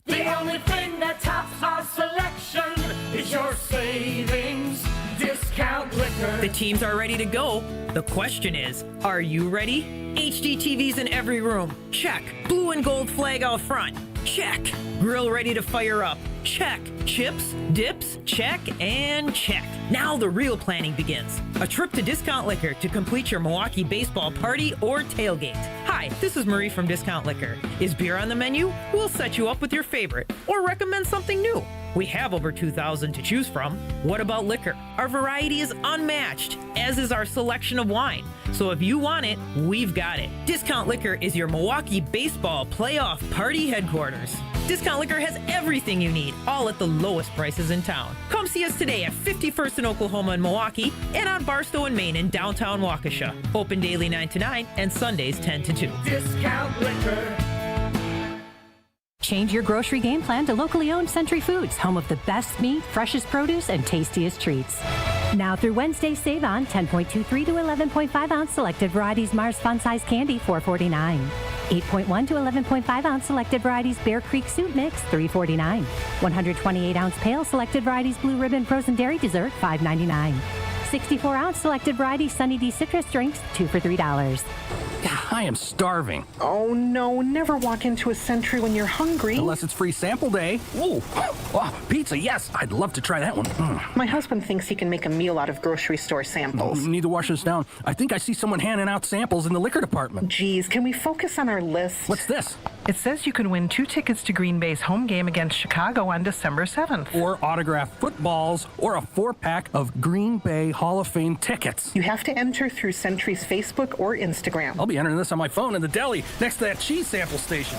The only thing that tops our selection is your savings discount liquor. The teams are ready to go. The question is, are you ready? HD TVs in every room. Check. Blue and gold flag out front. Check. Grill ready to fire up. Check. Chips, dips, check, and check. Now the real planning begins. A trip to Discount Liquor to complete your Milwaukee baseball party or tailgate. Hi, this is Marie from Discount Liquor. Is beer on the menu? We'll set you up with your favorite or recommend something new. We have over 2,000 to choose from. What about liquor? Our variety is unmatched, as is our selection of wine. So if you want it, we've got it. Discount Liquor is your Milwaukee baseball playoff party headquarters. Discount Liquor has everything you need, all at the lowest prices in town. Come see us today at 51st in Oklahoma and Milwaukee, and on Barstow and Main in downtown Waukesha. Open daily 9 to 9 and Sundays 10 to 2. Discount Liquor. Change your grocery game plan to locally owned Century Foods, home of the best meat, freshest produce, and tastiest treats. Now through Wednesday, save on 10.23 to 11.5 ounce selected varieties Mars Fun Size Candy, $4.49. 8.1 to 11.5 ounce selected varieties Bear Creek Soup Mix, $3.49. 128 ounce pale selected varieties Blue Ribbon Frozen Dairy Dessert, $5.99. 64 ounce selected varieties Sunny D Citrus Drinks, 2 for $3. I am starving. Oh no, never walk into a Century when you're hungry. Unless it's free sample day. Ooh, oh, pizza, yes. I'd love to try that one. My husband thinks he can make a meal out of grocery store samples. Need to wash this down. I think I see someone handing out samples in the liquor department. Geez, can we focus on our list? What's this? It says you can win 2 tickets to Green Bay's home game against Chicago on December 7th. Or autographed footballs, or a 4-pack of Green Bay Hall of Fame tickets. You have to enter through Century's Facebook or Instagram. I'll be entering this on my phone in the deli next to that cheese sample station.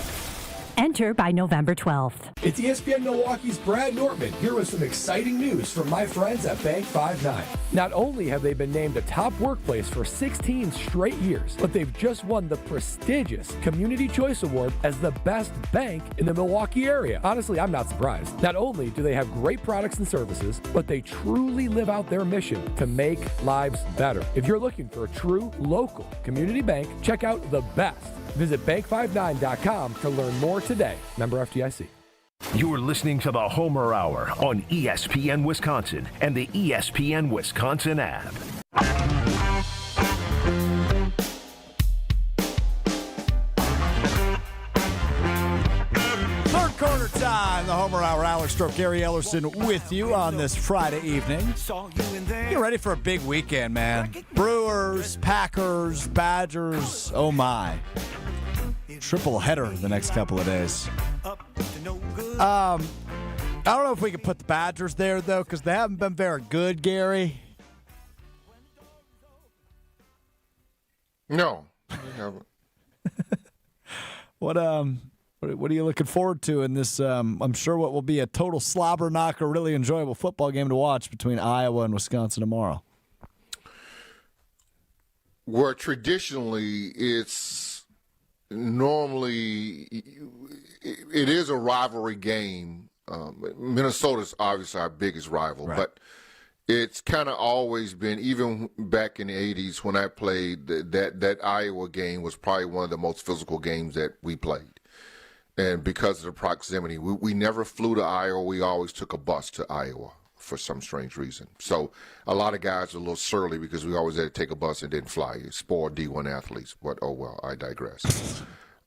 Enter by November 12th. It's ESPN Milwaukee's Brad Nortman here with some exciting news from my friends at Bank 5-9. Not only have they been named a top workplace for 16 straight years, but they've just won the prestigious Community Choice Award as the best bank in the Milwaukee area. Honestly, I'm not surprised. Not only do they have great products and services, but they truly live out their mission to make lives better. If you're looking for a true local community bank, check out The Best. Visit bank59.com to learn more today. Member FDIC. You're listening to the Homer Hour on ESPN Wisconsin and the ESPN Wisconsin app. Homer Hour. Alex Stroke, Gary Ellerson with you on this Friday evening. Get ready for a big weekend, man. Brewers, Packers, Badgers. Oh, my. Triple header the next couple of days. I don't know if we can put the Badgers there, though, because they haven't been very good, Gary. No, they haven't. What are you looking forward to in this, I'm sure what will be a total slobber knocker, really enjoyable football game to watch between Iowa and Wisconsin tomorrow? Where traditionally it's normally it is a rivalry game. Minnesota's obviously our biggest rival, right. But it's kind of always been, even back in the 80s when I played, that Iowa game was probably one of the most physical games that we played. And because of the proximity, we never flew to Iowa. We always took a bus to Iowa for some strange reason. So a lot of guys are a little surly because we always had to take a bus and didn't fly. You spoiled D1 athletes. But, oh, well, I digress.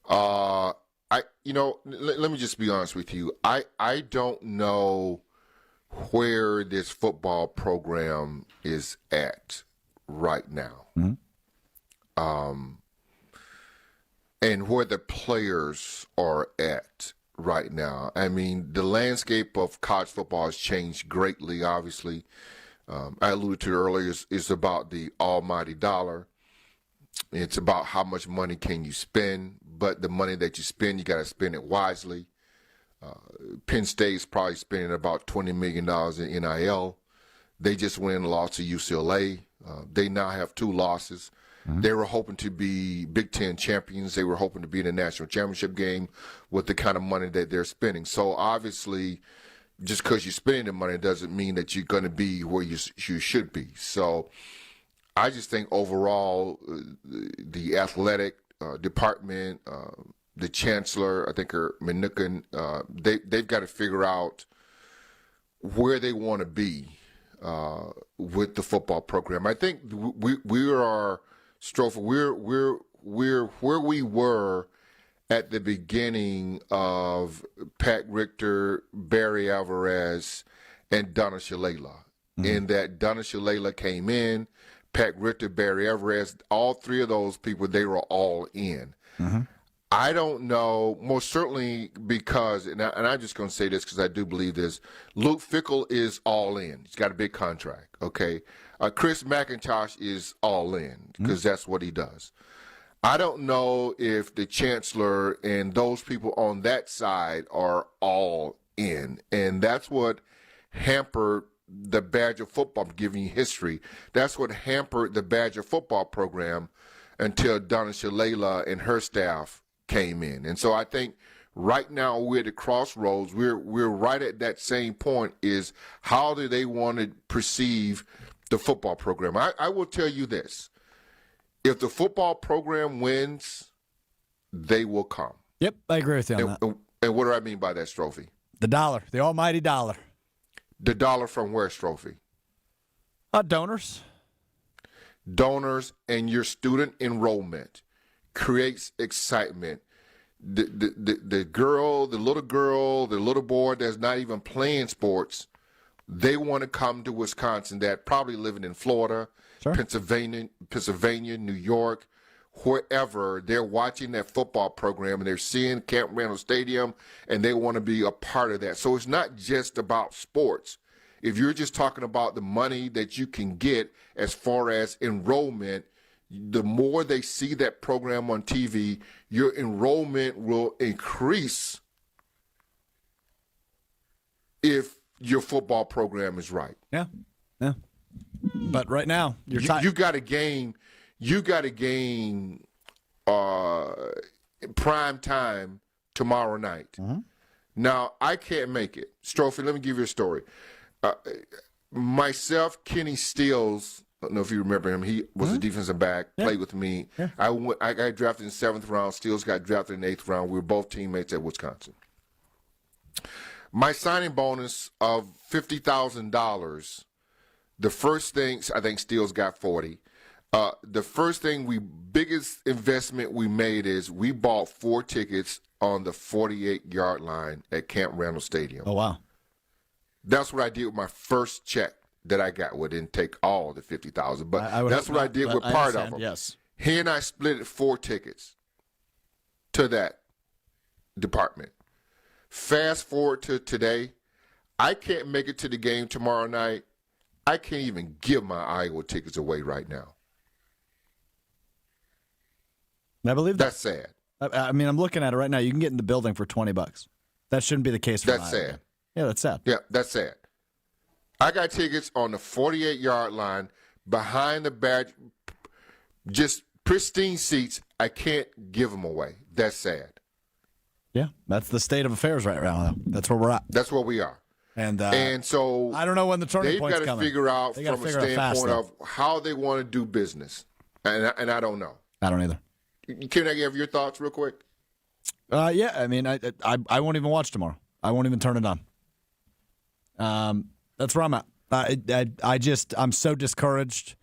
Let me just be honest with you. I don't know where this football program is at right now. Mm-hmm. And where the players are at right now. I mean, the landscape of college football has changed greatly, obviously. I alluded to earlier, it's about the almighty dollar. It's about how much money can you spend, but the money that you spend, you got to spend it wisely. Penn State's probably spending about $20 million in NIL. They just went and lost to UCLA. They now have 2 losses. Mm-hmm. They were hoping to be Big Ten champions. They were hoping to be in the national championship game with the kind of money that they're spending. So obviously, just because you're spending the money doesn't mean that you're going to be where you should be. So I just think overall, the athletic department, the chancellor, I think, Mnuchin, they've got to figure out where they want to be with the football program. I think we are, Strofer, we're where we were at the beginning of Pat Richter, Barry Alvarez, and Donna Shalala. Mm-hmm. In that Donna Shalala came in, Pat Richter, Barry Alvarez, all 3 of those people, they were all in. Mm-hmm. I don't know, most certainly because, and I'm just going to say this because I do believe this, Luke Fickell is all in. He's got a big contract, okay? Chris McIntosh is all in because that's what he does. I don't know if the chancellor and those people on that side are all in, and that's what hampered the Badger football, I'm giving you history. That's what hampered the Badger football program until Donna Shalala and her staff came in. And so I think right now we're at the crossroads. We're right at that same point, is how do they want to perceive the football program? I will tell you this. If the football program wins, they will come. Yep, I agree with you on that. And what do I mean by that, Strophy? The dollar, the almighty dollar. The dollar from where, Strophy? Donors. Donors and your student enrollment creates excitement. The girl, the little boy that's not even playing sports, they want to come to Wisconsin, that probably living in Florida, sure, Pennsylvania, New York, wherever. They're watching that football program and they're seeing Camp Randall Stadium and they want to be a part of that. So it's not just about sports. If you're just talking about the money that you can get as far as enrollment, the more they see that program on TV, your enrollment will increase if your football program is right. Yeah. But right now, you got to gain. You got to gain prime time tomorrow night. Mm-hmm. Now I can't make it. Strophy, let me give you a story. Myself, Kenny Stills. I don't know if you remember him. He was a defensive back, played with me. Yeah. I got drafted in the 7th round. Stills got drafted in the 8th round. We were both teammates at Wisconsin. My signing bonus of $50,000, the first thing, I think Stills got 40. The first thing biggest investment we made is we bought 4 tickets on the 48-yard line at Camp Randall Stadium. Oh, wow. That's what I did with my first check that I got. Well, didn't take all the $50,000, but that's what I did with part of them. Yes. He and I split it 4 tickets to that department. Fast forward to today, I can't make it to the game tomorrow night. I can't even give my Iowa tickets away right now. I believe that. That's sad. I mean, I'm looking at it right now. You can get in the building for $20. That shouldn't be the case for That's sad. Yeah, that's sad. Yeah, that's sad. I got tickets on the 48-yard line behind the badge, just pristine seats. I can't give them away. That's sad. Yeah, that's the state of affairs right now. That's where we're at. That's where we are. And so I don't know when the turning point's coming. They've got to figure out from a standpoint of how they want to do business. And I don't know. I don't either. Can I give your thoughts real quick? Yeah, I mean, I won't even watch tomorrow. I won't even turn it on. That's where I'm at. I'm so discouraged.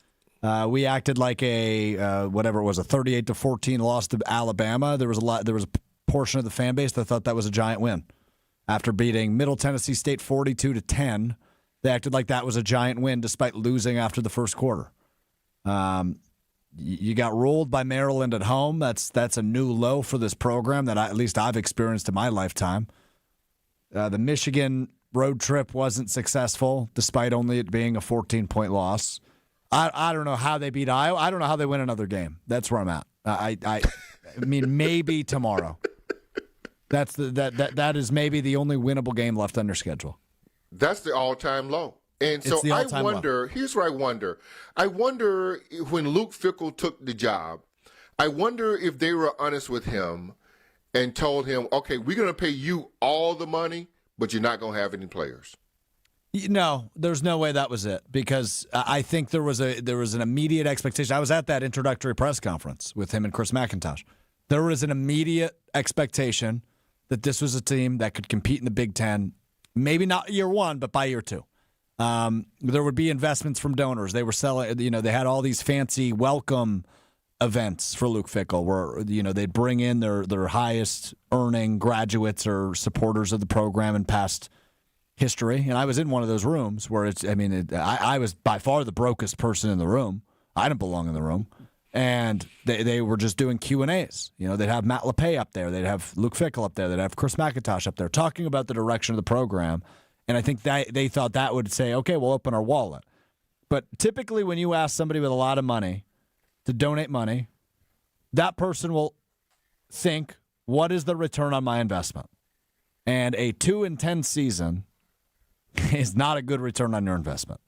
We acted like a whatever it was, a 38-14 loss to Alabama. There was a portion of the fan base that thought that was a giant win. After beating Middle Tennessee State 42-10, they acted like that was a giant win despite losing after the first quarter. You got rolled by Maryland at home. That's a new low for this program that at least I've experienced in my lifetime. The Michigan road trip wasn't successful, despite only it being a 14-point loss. I don't know how they beat Iowa. I don't know how they win another game. That's where I'm at. I mean, maybe tomorrow. That is maybe the only winnable game left on their schedule. That's the all-time low. And so I wonder, here's what I wonder. I wonder when Luke Fickell took the job, I wonder if they were honest with him and told him, okay, we're going to pay you all the money, but you're not going to have any players. No, there's no way that was it, because I think there was an immediate expectation. I was at that introductory press conference with him and Chris McIntosh. There was an immediate expectation that this was a team that could compete in the Big Ten, maybe not year one, but by year 2. There would be investments from donors. They were selling, they had all these fancy welcome events for Luke Fickell where, they'd bring in their highest earning graduates or supporters of the program in past history. And I was in one of those rooms where I was by far the brokest person in the room. I didn't belong in the room. And they were just doing Q&As. They'd have Matt LePay up there. They'd have Luke Fickell up there. They'd have Chris McIntosh up there talking about the direction of the program. And I think that they thought that would say, okay, we'll open our wallet. But typically when you ask somebody with a lot of money to donate money, that person will think, what is the return on my investment? And a 2-10 season is not a good return on your investment.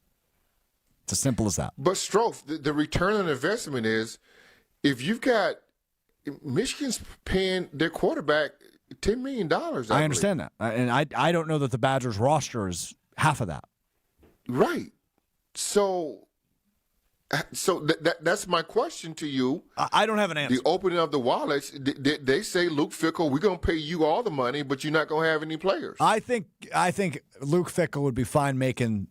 It's as simple as that. But Strofe, the return on investment is if you've got Michigan's paying their quarterback $10 million. I understand that. And I don't know that the Badgers roster is half of that. Right. So that's my question to you. I don't have an answer. The opening of the wallets, they say, Luke Fickell, we're going to pay you all the money, but you're not going to have any players. I think Luke Fickell would be fine making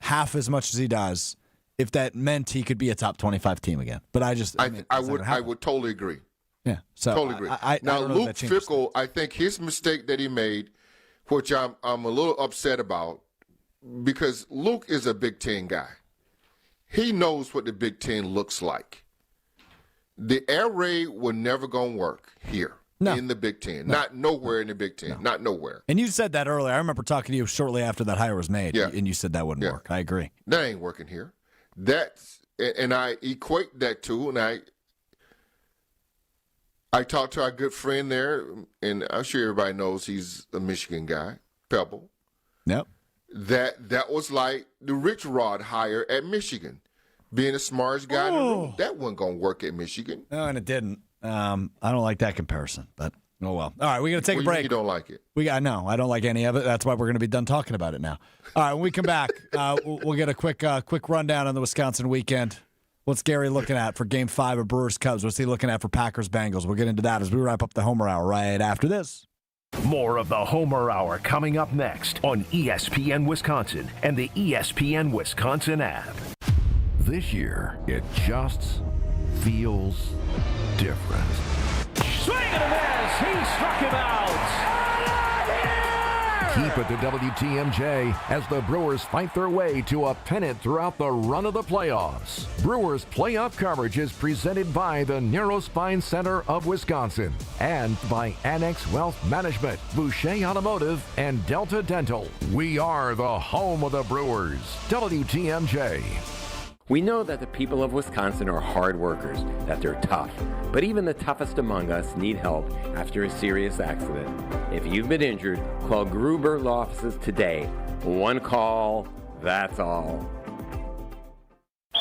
half as much as he does if that meant he could be a top 25 team again. But I would totally agree. Yeah, so totally agree. Now, Luke Fickell, I think his mistake that he made, which I'm a little upset about, because Luke is a Big Ten guy. He knows what the Big Ten looks like. The air raid will never going to work here in the Big Ten. Not nowhere in the Big Ten. Not nowhere. And you said that earlier. I remember talking to you shortly after that hire was made, and you said that wouldn't work. I agree. That ain't working here. And I equate that to, and I talked to our good friend there, and I'm sure everybody knows he's a Michigan guy, Pebble. Yep. That was like the Rich Rod hire at Michigan. Being the smartest guy in the room, that wasn't going to work at Michigan. No, and it didn't. I don't like that comparison, but oh well. All right, we're going to take a break. You don't like it? No, I don't like any of it. That's why we're going to be done talking about it now. All right, when we come back, we'll get a quick rundown on the Wisconsin weekend. What's Gary looking at for Game 5 of Brewers-Cubs? What's he looking at for Packers-Bengals? We'll get into that as we wrap up the Homer Hour right after this. More of the Homer Hour coming up next on ESPN Wisconsin and the ESPN Wisconsin app. this year, it just feels different. Swing and a miss. He struck him out. Keep it to WTMJ as the Brewers fight their way to a pennant throughout the run of the playoffs. Brewers playoff coverage is presented by the Narrow Spine Center of Wisconsin and by Annex Wealth Management, Boucher Automotive, and Delta Dental. We are the home of the Brewers. WTMJ. We know that the people of Wisconsin are hard workers, that they're tough, but even the toughest among us need help after a serious accident. If you've been injured, call Gruber Law Offices today. One call, that's all.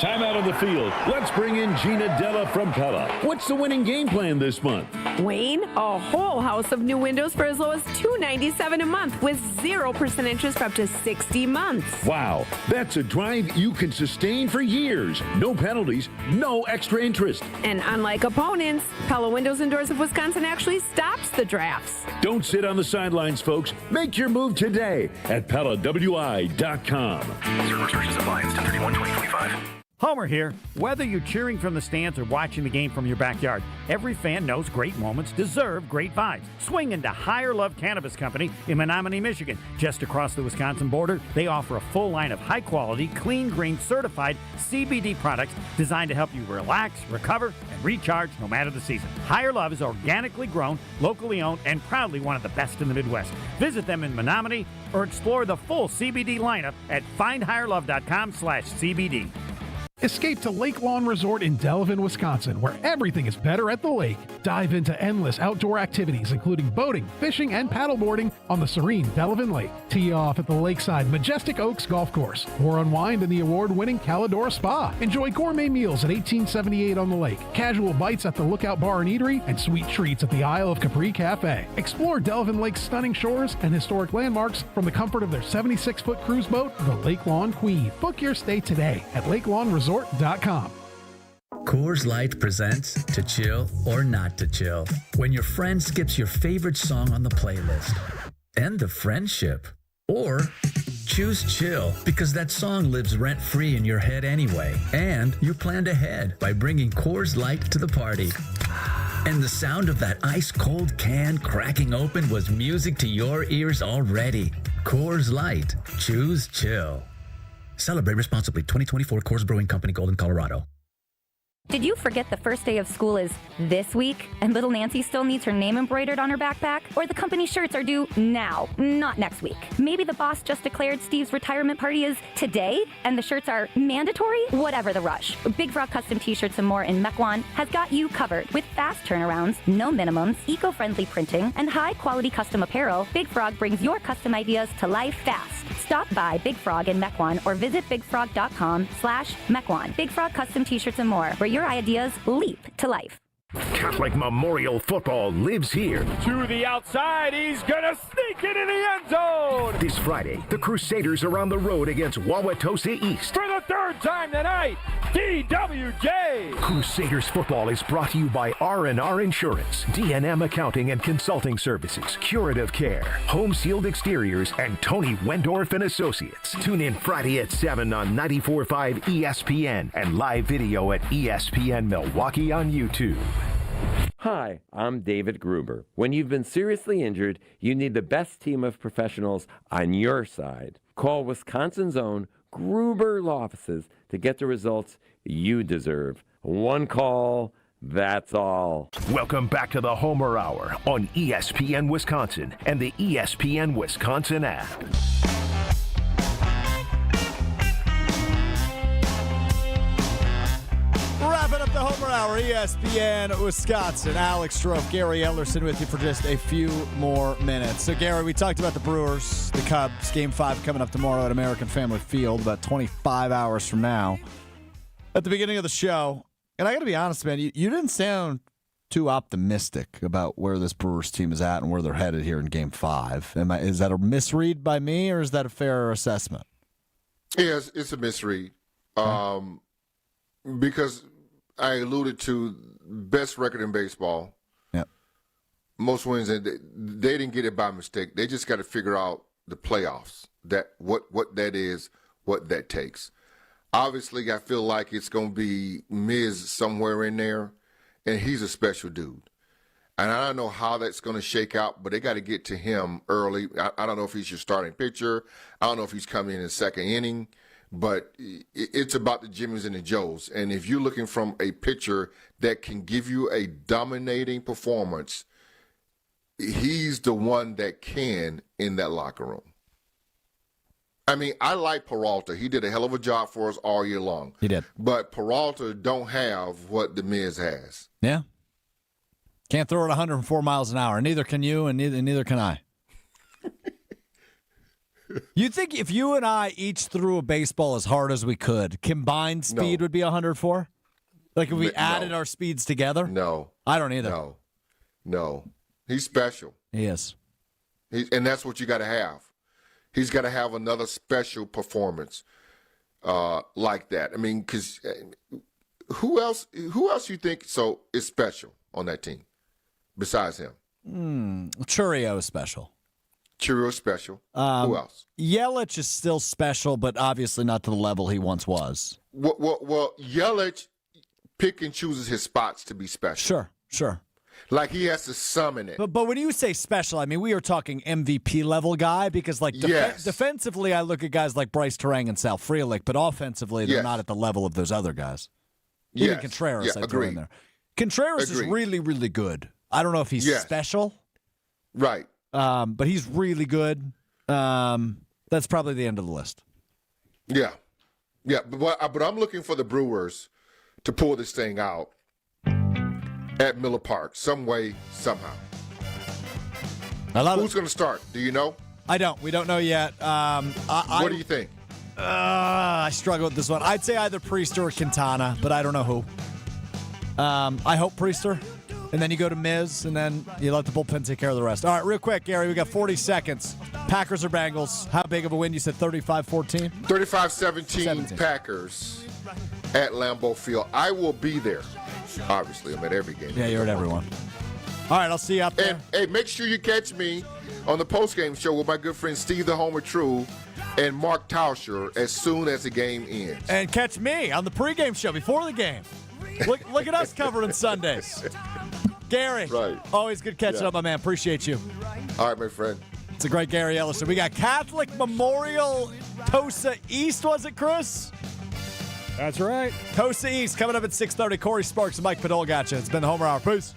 Time out on the field. Let's bring in Gina Della from Pella. What's the winning game plan this month? Wayne, a whole house of new windows for as low as $297 a month with 0% interest for up to 60 months. Wow, that's a drive you can sustain for years. No penalties, no extra interest. And unlike opponents, Pella Windows and Doors of Wisconsin actually stops the drafts. Don't sit on the sidelines, folks. Make your move today at PellaWI.com. Zero restrictions apply. It's 10/31/2025. Homer here. Whether you're cheering from the stands or watching the game from your backyard, every fan knows great moments deserve great vibes. Swing into Higher Love Cannabis Company in Menominee, Michigan. Just across the Wisconsin border, they offer a full line of high-quality, clean-grain, certified CBD products designed to help you relax, recover, and recharge no matter the season. Higher Love is organically grown, locally owned, and proudly one of the best in the Midwest. Visit them in Menominee or explore the full CBD lineup at findhigherlove.com/CBD. Escape to Lake Lawn Resort in Delavan, Wisconsin, where everything is better at the lake. Dive into endless outdoor activities, including boating, fishing, and paddleboarding on the serene Delavan Lake. Tee off at the lakeside Majestic Oaks Golf Course, or unwind in the award-winning Calidora Spa. Enjoy gourmet meals at 1878 on the lake, casual bites at the Lookout Bar and Eatery, and sweet treats at the Isle of Capri Cafe. Explore Delavan Lake's stunning shores and historic landmarks from the comfort of their 76-foot cruise boat, the Lake Lawn Queen. Book your stay today at LakeLawnResort.com. Coors Light presents To Chill or Not to Chill. When your friend skips your favorite song on the playlist. End the friendship. Or choose chill because that song lives rent-free in your head anyway. And you planned ahead by bringing Coors Light to the party. And the sound of that ice-cold can cracking open was music to your ears already. Coors Light. Choose chill. Celebrate responsibly. 2024 Coors Brewing Company, Golden, Colorado. Did you forget the first day of school is this week and little Nancy still needs her name embroidered on her backpack? Or the company shirts are due now, not next week? Maybe the boss just declared Steve's retirement party is today and the shirts are mandatory? Whatever the rush. Big Frog Custom T-shirts and more in Mequon has got you covered with fast turnarounds, no minimums, eco-friendly printing, and high-quality custom apparel. Big Frog brings your custom ideas to life fast. Stop by Big Frog in Mequon or visit bigfrog.com/Mequon. Big Frog Custom T-shirts and more, where your ideas leap to life. Catholic Memorial Football lives here. To the outside, he's gonna sneak it in the end zone. This Friday, the Crusaders are on the road against Wauwatosa East. For the third time tonight, DWJ. Crusaders football is brought to you by R&R Insurance, D&M Accounting and Consulting Services, Curative Care, Home Sealed Exteriors, and Tony Wendorf and Associates. Tune in Friday at 7 on 94.5 ESPN and live video at ESPN Milwaukee on YouTube. Hi, I'm David Gruber. When you've been seriously injured, you need the best team of professionals on your side. Call Wisconsin's own Gruber Law Offices to get the results you deserve. One call, that's all. Welcome back to the Homer Hour on ESPN Wisconsin and the ESPN Wisconsin app. Wrapping up the Homer Hour, ESPN Wisconsin. Alex Strofe, Gary Ellerson with you for just a few more minutes. So, Gary, we talked about the Brewers, the Cubs, Game 5 coming up tomorrow at American Family Field, about 25 hours from now. At the beginning of the show, and I got to be honest, man, you didn't sound too optimistic about where this Brewers team is at and where they're headed here in Game 5. Is that a misread by me, or is that a fair assessment? Yes, it's a misread. Because I alluded to best record in baseball. Yep. Most wins, and they didn't get it by mistake. They just got to figure out the playoffs, that what that is, what that takes. Obviously, I feel like it's going to be Miz somewhere in there, and he's a special dude. And I don't know how that's going to shake out, but they got to get to him early. I don't know if he's your starting pitcher. I don't know if he's coming in the second inning, but it's about the Jimmies and the Joes. And if you're looking from a pitcher that can give you a dominating performance, he's the one that can in that locker room. I mean, I like Peralta. He did a hell of a job for us all year long. He did. But Peralta don't have what the Miz has. Yeah. Can't throw it 104 miles an hour. Neither can you, and neither can I. You think if you and I each threw a baseball as hard as we could, combined speed would be 104? Like if we added our speeds together? No. I don't either. No. He's special. He is. And that's what you got to have. He's got to have another special performance like that. I mean, because who else you think is special on that team besides him? Churio is special. Churio's special. Who else? Yelich is still special, but obviously not to the level he once was. Well, Yelich pick and chooses his spots to be special. Sure. Like he has to summon it. But when you say special, I mean, we are talking MVP level guy because, like, defensively, I look at guys like Bryce Terang and Sal Frelick, but offensively, they're not at the level of those other guys. Even Contreras, I throw in there. Contreras is really, really good. I don't know if he's special. Right. But he's really good. That's probably the end of the list. Yeah. But I'm looking for the Brewers to pull this thing out at Miller Park, some way, somehow. Who's going to start? Do you know? I don't. We don't know yet. What do you think? I struggle with this one. I'd say either Priester or Quintana, but I don't know who. I hope Priester. And then you go to Miz, and then you let the bullpen take care of the rest. All right, real quick, Gary, we got 40 seconds. Packers or Bengals? How big of a win? You said 35-14? 35-17 Packers at Lambeau Field. I will be there. Obviously, I'm at every game. Yeah, you're at every one. All right, I'll see you up there. And, hey, make sure you catch me on the postgame show with my good friend Steve the Homer True and Mark Tauscher as soon as the game ends. And catch me on the pregame show before the game. Look at us covering Sundays. Gary, always good catching up, my man. Appreciate you. All right, my friend. It's a great Gary Ellison. We got Catholic Memorial Tosa East, was it, Chris? That's right. Tosa East coming up at 6:30. Corey Sparks and Mike Padol got you. It's been the Homer Hour. Peace.